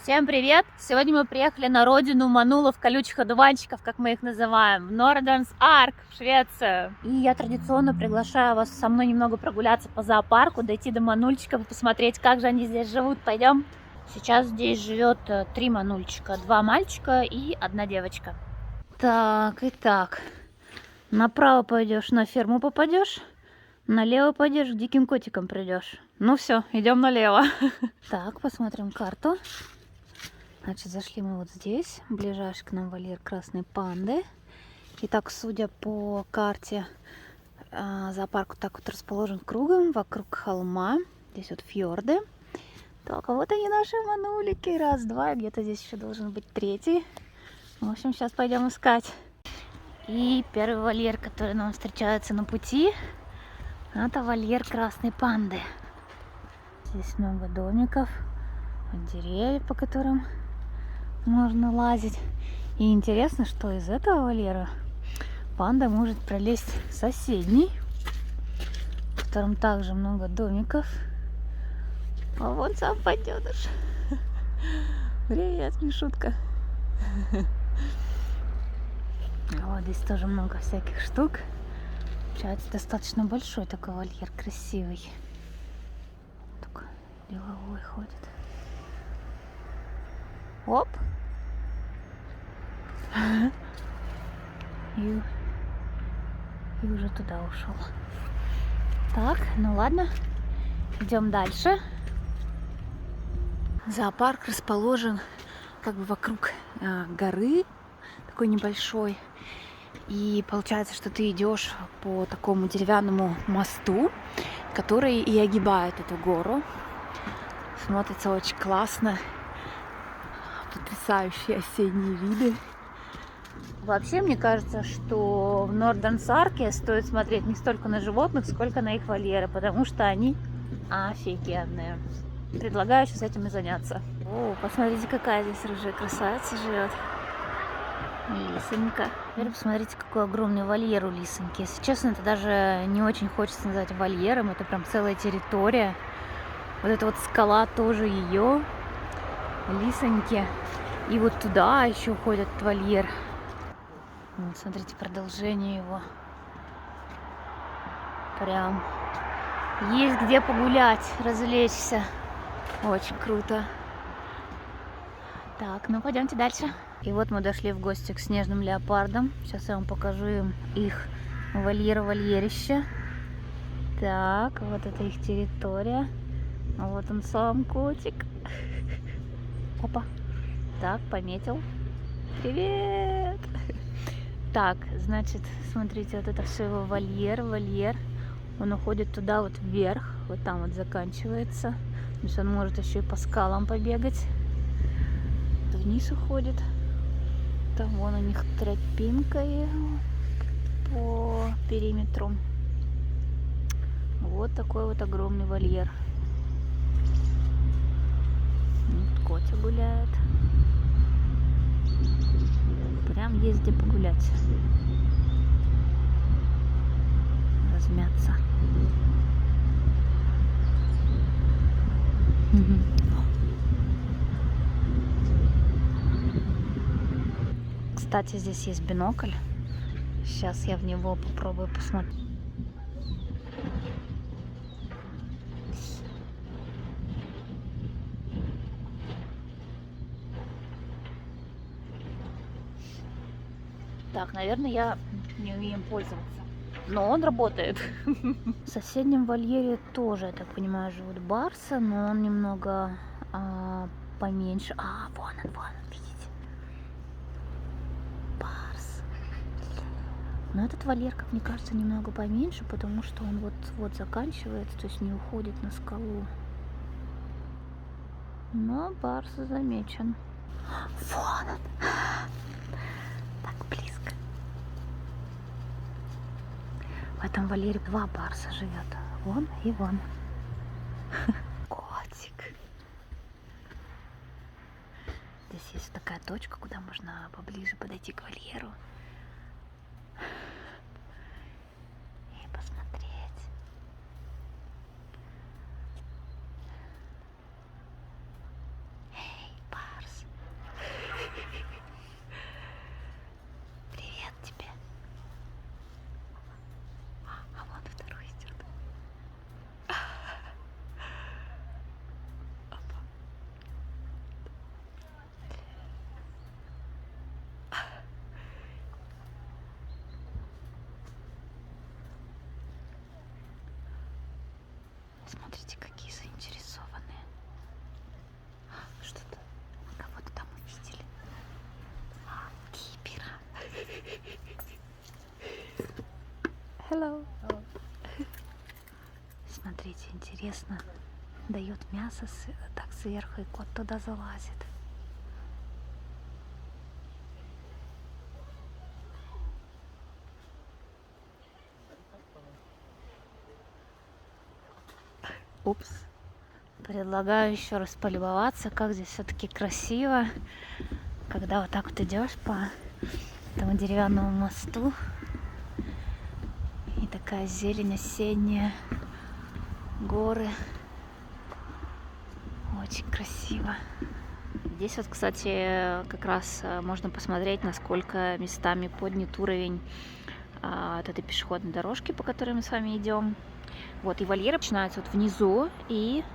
Всем привет! Сегодня мы приехали на родину манулов, колючих одуванчиков, как мы их называем, в Нордернс Арк, в Швецию. И я традиционно приглашаю вас со мной немного прогуляться по зоопарку, дойти до манульчиков и посмотреть, как же они здесь живут. Пойдем? Сейчас здесь живет 3 манульчика, 2 мальчика и 1 девочка. Так, итак, направо пойдешь, на ферму попадешь, налево пойдешь, к диким котикам придешь. Ну все, идем налево. Так, посмотрим карту. Значит, зашли мы вот здесь, ближайший к нам вольер красной панды. Итак, судя по карте, зоопарк вот так вот расположен кругом вокруг холма. Здесь вот фьорды. Так, а вот они, наши манулики. Раз, два, где-то здесь еще должен быть третий. В общем, сейчас пойдем искать. И первый вольер, который нам встречается на пути, это вольер красной панды. Здесь много домиков, деревья, по которым можно лазить. И интересно, что из этого вольера панда может пролезть в соседний, в котором также много домиков. А вот сам подёныш. Привет, Мишутка. Вот здесь тоже много всяких штук. Получается, достаточно большой такой вольер, красивый. Такой деловой ходит. Оп! И уже туда ушел. Так, ну ладно, идем дальше. Зоопарк расположен как бы вокруг горы, такой небольшой. И получается, что ты идешь по такому деревянному мосту, который и огибает эту гору. Смотрится очень классно. Потрясающие осенние виды. Вообще, мне кажется, что в Нордернс Арке стоит смотреть не столько на животных, сколько на их вольеры, потому что они офигенные. Предлагаю сейчас этим и заняться. О, посмотрите, какая здесь рыжая красавица живет. Лисонька. Теперь посмотрите, какой огромный вольер у лисоньки. Если честно, это даже не очень хочется назвать вольером. Это прям целая территория. Вот эта вот скала тоже ее. Лисоньки. И вот туда еще уходит вольер. Вот, смотрите, продолжение его. Прям есть где погулять, развлечься. Очень круто. Так, ну пойдемте дальше. И вот мы дошли в гости к снежным леопардам. Сейчас я вам покажу им их вольерище. Так, вот это их территория. Вот он сам котик. Опа. Так, пометил. Привет! Так, значит, смотрите, вот это все его вольер. Он уходит туда вот вверх, вот там вот заканчивается. То есть он может еще и по скалам побегать. Вниз уходит. Там вон у них тропинка по периметру. Вот такой вот огромный вольер. Вот Котя гуляет. Прям есть где погулять. Размяться. Кстати, здесь есть бинокль. Сейчас я в него попробую посмотреть. Так, наверное, я не умею им пользоваться. Но он работает. В соседнем вольере тоже, я так понимаю, живут барсы, но он немного поменьше. Вон он, видите? Барс. Но этот вольер, как мне кажется, немного поменьше, потому что он вот заканчивается, то есть не уходит на скалу. Но барс замечен. Вон он. Так близко. В этом вольере 2 барса живет. Вон и вон. Котик. Здесь есть такая точка, куда можно поближе подойти к вольеру. И посмотреть. Эй, барс. Смотрите, какие заинтересованные. Что-то, кого-то там увидели. Кипера. Hello. Смотрите, интересно. Дает мясо так сверху, и кот туда залазит. Упс. Предлагаю еще раз полюбоваться, как здесь все-таки красиво, когда вот так вот идешь по этому деревянному мосту. И такая зелень осенняя, горы. Очень красиво. Здесь вот, кстати, как раз можно посмотреть, насколько местами поднят уровень от этой пешеходной дорожки, по которой мы с вами идем. Вот, и вольеры начинаются вот внизу, и...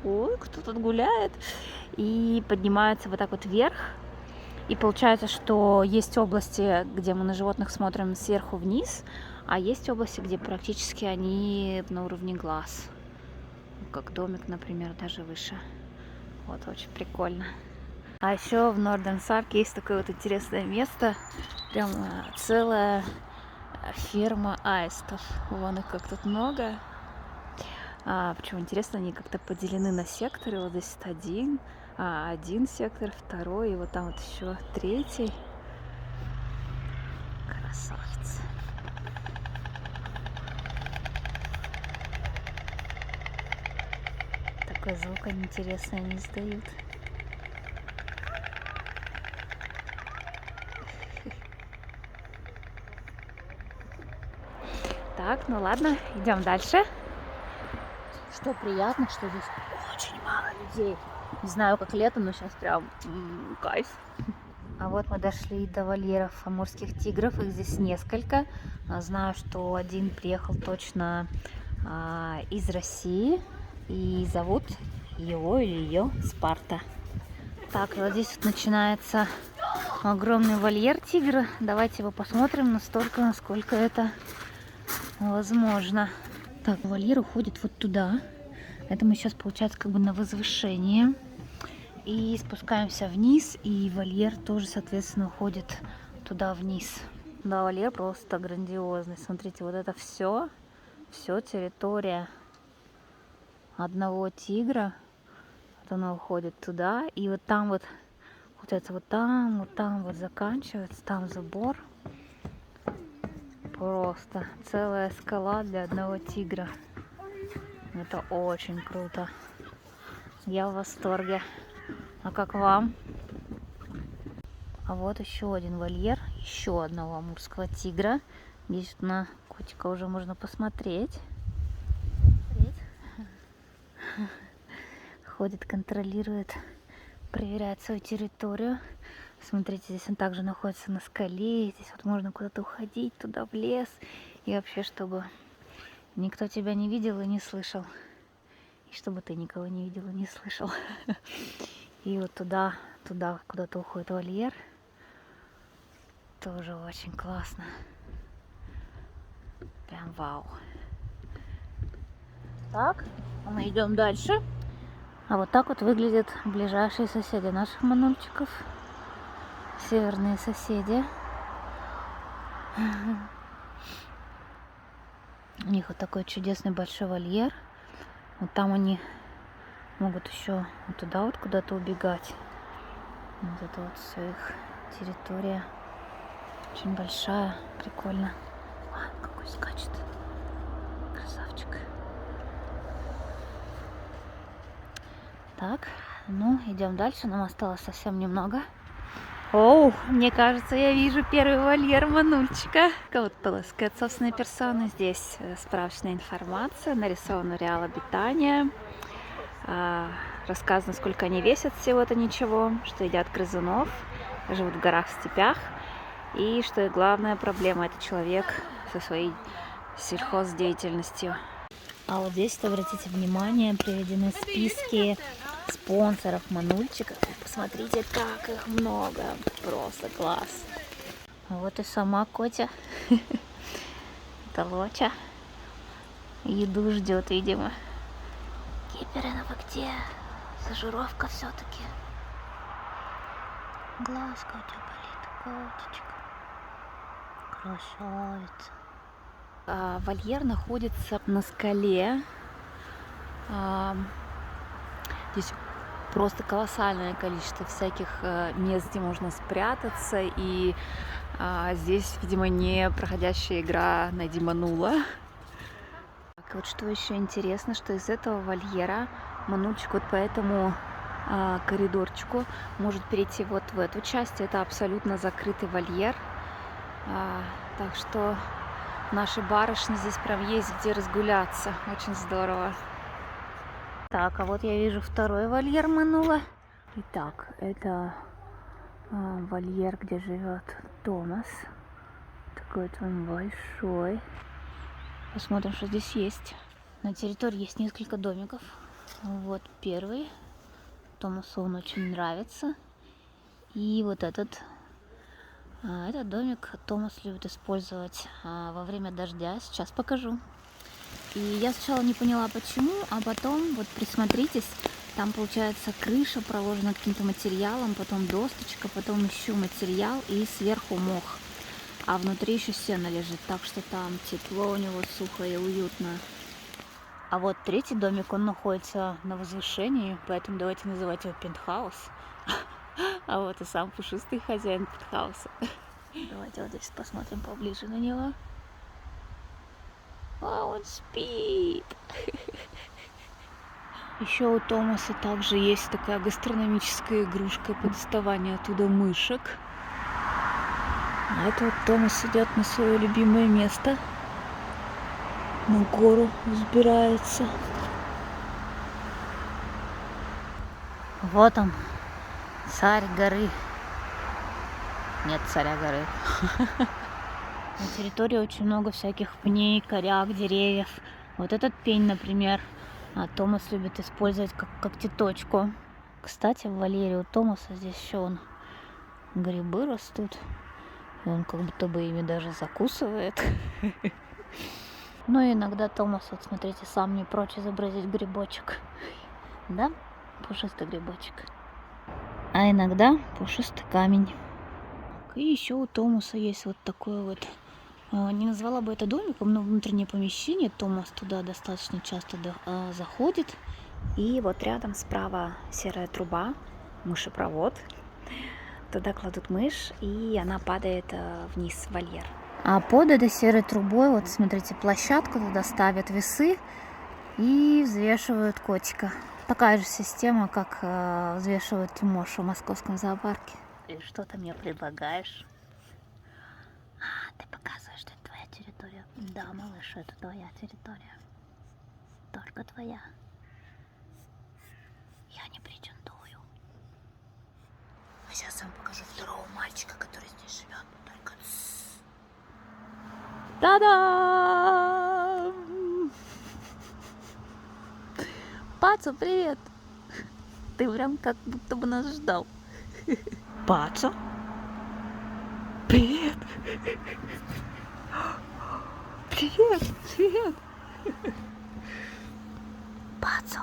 Ой, кто тут гуляет? И поднимаются вот так вот вверх. И получается, что есть области, где мы на животных смотрим сверху вниз, а есть области, где практически они на уровне глаз. Как домик, например, даже выше. Вот, очень прикольно. А еще в Northern Ark есть такое вот интересное место. Прям целая ферма аистов. Вон их как тут много. Причем интересно, они как-то поделены на секторы. Вот здесь один сектор, второй, и вот там вот еще третий. Красавец. Такой звук они интересный они издают. Так, ну ладно, идем дальше. Что приятно, что здесь очень мало людей. Не знаю, как летом, но сейчас прям кайф. А вот мы дошли до вольеров амурских тигров. Их здесь несколько. Знаю, что один приехал точно из России. И зовут его или ее Спарта. Так, вот здесь вот начинается огромный вольер тигра. Давайте его посмотрим настолько, насколько это возможно. Так, вольер уходит вот туда. Это мы сейчас, получается, как бы на возвышении. И спускаемся вниз, и вольер тоже, соответственно, уходит туда вниз. Да, вольер просто грандиозный. Смотрите, вот это все территория одного тигра. Вот она уходит туда, и вот там вот это вот там вот заканчивается, там забор. Просто целая скала для одного тигра. Это очень круто. Я в восторге. А как вам? А вот еще один вольер, еще одного амурского тигра. Здесь на котика уже можно посмотреть. Ходит, контролирует, проверяет свою территорию. Смотрите, здесь он также находится на скале. Здесь вот можно куда-то уходить, туда в лес. И вообще, чтобы никто тебя не видел и не слышал. И чтобы ты никого не видел и не слышал. И вот туда куда-то уходит вольер. Тоже очень классно. Прям вау. Так, мы идем дальше. А вот так вот выглядят ближайшие соседи наших манульчиков. Северные соседи. У них вот такой чудесный большой вольер. Вот там они могут еще вот туда вот куда-то убегать. Вот это вот все их территория. Очень большая, прикольно. Какой скачет. Красавчик. Так, ну идем дальше. Нам осталось совсем немного. Оу, мне кажется, я вижу первый вольер манульчика. Вот полоскает собственной персоны. Здесь справочная информация, нарисован ареал обитания. Рассказано, сколько они весят, всего-то ничего, что едят грызунов, живут в горах, в степях. И что и главная проблема, это человек со своей сельхоздеятельностью. А вот здесь, обратите внимание, приведены списки спонсоров манульчиков. Посмотрите, как их много. Просто класс. Вот и сама Котя. Это Лоча. Еду ждет, видимо. Гиперина где? Зажировка все-таки. Глазка у тебя болит, котичка. Красавица. Вольер находится на скале. Здесь просто колоссальное количество всяких мест, где можно спрятаться. И здесь, видимо, не проходящая игра «Найди Манула». Так, вот что еще интересно, что из этого вольера манульчик вот по этому коридорчику может перейти вот в эту часть. Это абсолютно закрытый вольер. Так что наши барышни здесь прям есть где разгуляться. Очень здорово. Так, а вот я вижу второй вольер Манула. Итак, это вольер, где живет Томас. Такой вот он большой. Посмотрим, что здесь есть. На территории есть несколько домиков. Вот первый. Томасу он очень нравится. И вот этот домик Томас любит использовать во время дождя. Сейчас покажу. И я сначала не поняла, почему, а потом, вот присмотритесь, там получается крыша проложена каким-то материалом, потом досточка, потом еще материал и сверху мох. А внутри еще сено лежит, так что там тепло у него, сухо и уютно. А вот третий домик, он находится на возвышении, поэтому давайте называть его пентхаус. А вот и сам пушистый хозяин пентхауса. Давайте вот здесь посмотрим поближе на него. А он спит. Еще у Томаса также есть такая гастрономическая игрушка по доставанию оттуда мышек. А это вот Томас идет на свое любимое место. На гору взбирается. Вот он, царь горы. Нет царя горы. На территории очень много всяких пней, коряк, деревьев. Вот этот пень, например, Томас любит использовать как когтеточку. Кстати, в вольере у Томаса здесь еще грибы растут. И он как будто бы ими даже закусывает. Ну и иногда Томас, вот смотрите, сам не прочь изобразить грибочек. Да? Пушистый грибочек. А иногда пушистый камень. И еще у Томаса есть вот такой вот, не назвала бы это домиком, но внутреннее помещение. Томас туда достаточно часто заходит. И вот рядом справа серая труба, мышепровод. Туда кладут мышь, и она падает вниз в вольер. А под этой серой трубой, вот смотрите, площадку туда ставят весы и взвешивают котика. Такая же система, как взвешивают Тимошу в московском зоопарке. И что ты мне предлагаешь? Ты показываешь, что это твоя территория. Да, малыш, это твоя территория. Только твоя. Я не претендую. А сейчас я вам покажу второго мальчика, который здесь живет. Только та-дам! Пацу, привет! Ты прям как будто бы нас ждал. Пацу? Привет! Привет! Привет! Пацу!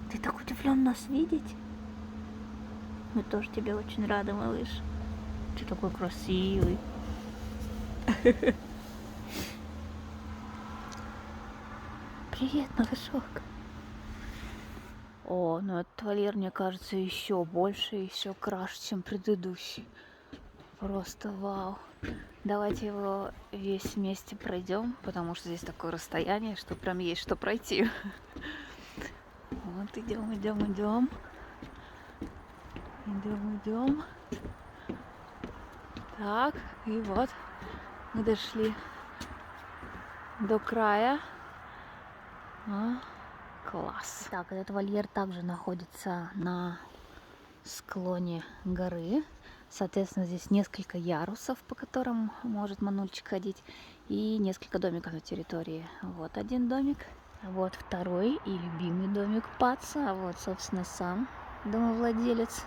Ты так удивлен нас видеть? Мы тоже тебе очень рады, малыш. Ты такой красивый. Привет, малышок. О, ну этот вольер, мне кажется, еще больше, еще краше, чем предыдущий. Просто вау. Давайте его весь вместе пройдем, потому что здесь такое расстояние, что прям есть что пройти. Вот идем, идем, идем. Идем, идем. Так, и вот мы дошли до края. Класс. Так, этот вольер также находится на склоне горы. Соответственно, здесь несколько ярусов, по которым может манульчик ходить. И несколько домиков на территории. Вот один домик. Вот второй и любимый домик Паца. А вот, собственно, сам домовладелец.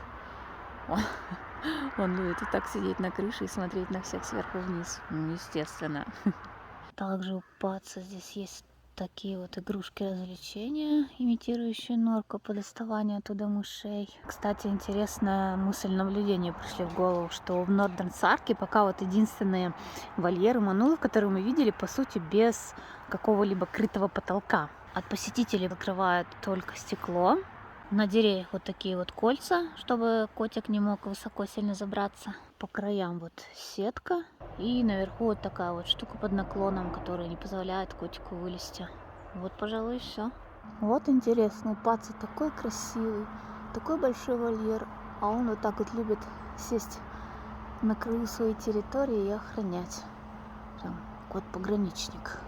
Он любит вот так сидеть на крыше и смотреть на всех сверху вниз. Ну, естественно. Также у Паца здесь есть такие вот игрушки развлечения, имитирующие норку по доставанию оттуда мышей. Кстати, интересная мысль наблюдения пришли в голову, что в Нордернс Арке пока вот единственные вольеры манулов, которые мы видели, по сути, без какого-либо крытого потолка. От посетителей закрывают только стекло. На деревьях вот такие вот кольца, чтобы котик не мог высоко сильно забраться. По краям вот сетка. И наверху вот такая вот штука под наклоном, которая не позволяет котику вылезти. Вот, пожалуй, и все. Вот интересно, у Паца такой красивый, такой большой вольер, а он вот так вот любит сесть на краю своей территории и охранять. Прям кот-пограничник.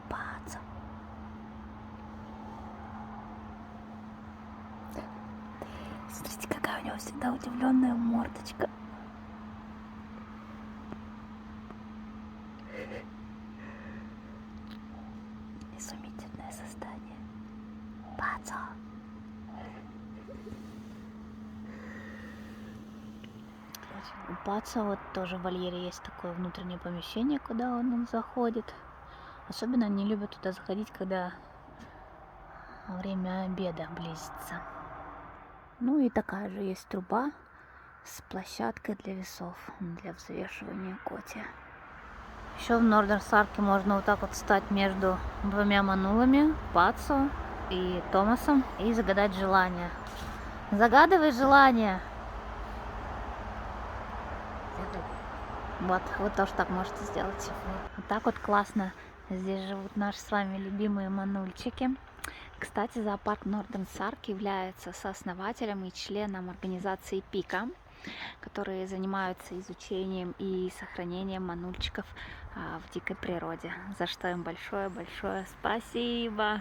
Паца. Смотрите, какая у него всегда удивленная мордочка. Изумительное создание. Паца. У Паца вот тоже в вольере есть такое внутреннее помещение, куда он заходит. Особенно они любят туда заходить, когда время обеда близится. Ну и такая же есть труба с площадкой для весов, для взвешивания коти. Еще в Нордернс Арке можно вот так вот встать между двумя манулами, Пацо и Томасом, и загадать желание. Загадывай желание! Вот, вы тоже так можете сделать. Вот так вот классно здесь живут наши с вами любимые манульчики. Кстати, зоопарк Нордернс Арк является сооснователем и членом организации ПИКа, которые занимаются изучением и сохранением манульчиков в дикой природе, за что им большое-большое спасибо!